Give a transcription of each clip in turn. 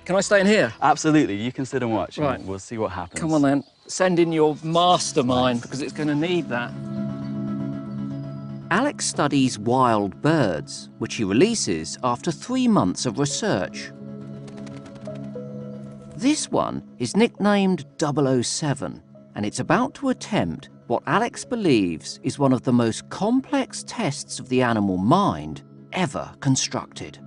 Right, can I stay in here? Absolutely, you can sit and watch. Right. And we'll see what happens. Come on then. Send in your mastermind, because it's going to need that. Alex studies wild birds, which he releases after 3 months of research. This one is nicknamed 007, and it's about to attempt what Alex believes is one of the most complex tests of the animal mind ever constructed.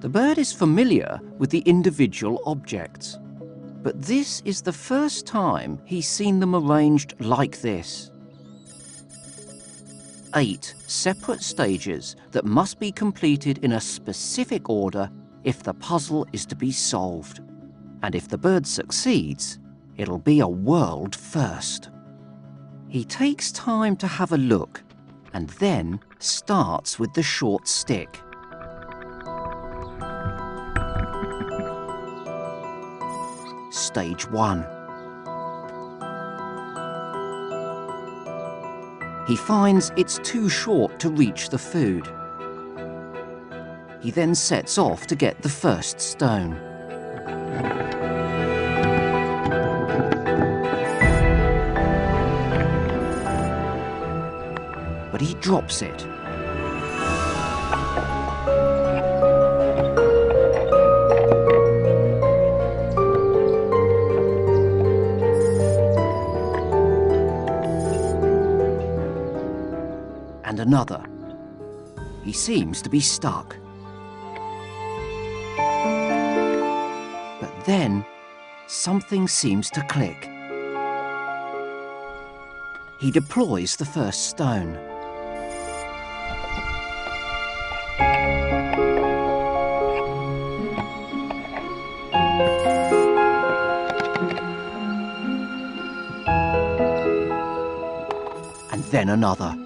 The bird is familiar with the individual objects, but this is the first time he's seen them arranged like this. 8 separate stages that must be completed in a specific order if the puzzle is to be solved. And if the bird succeeds, it'll be a world first. He takes time to have a look and then starts with the short stick. Stage 1. He finds it's too short to reach the food. He then sets off to get the first stone. But he drops it. And another. He seems to be stuck. But then, something seems to click. He deploys the first stone. And then another.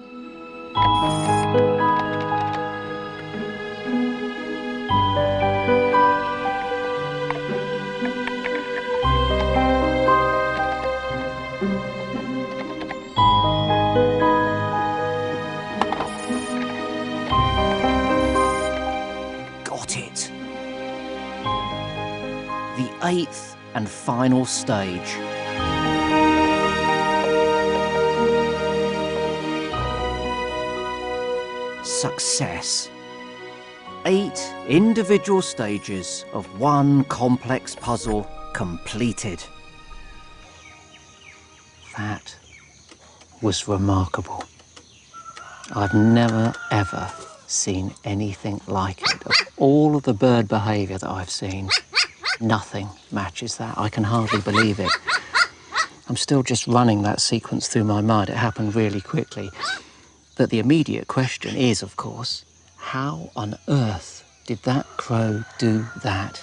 Got it. The 8th and final stage. Success. 8 individual stages of one complex puzzle completed. That was remarkable. I've never, ever seen anything like it. Of all of the bird behaviour that I've seen, nothing matches that. I can hardly believe it. I'm still just running that sequence through my mind. It happened really quickly. But the immediate question is, of course, how on earth did that crow do that?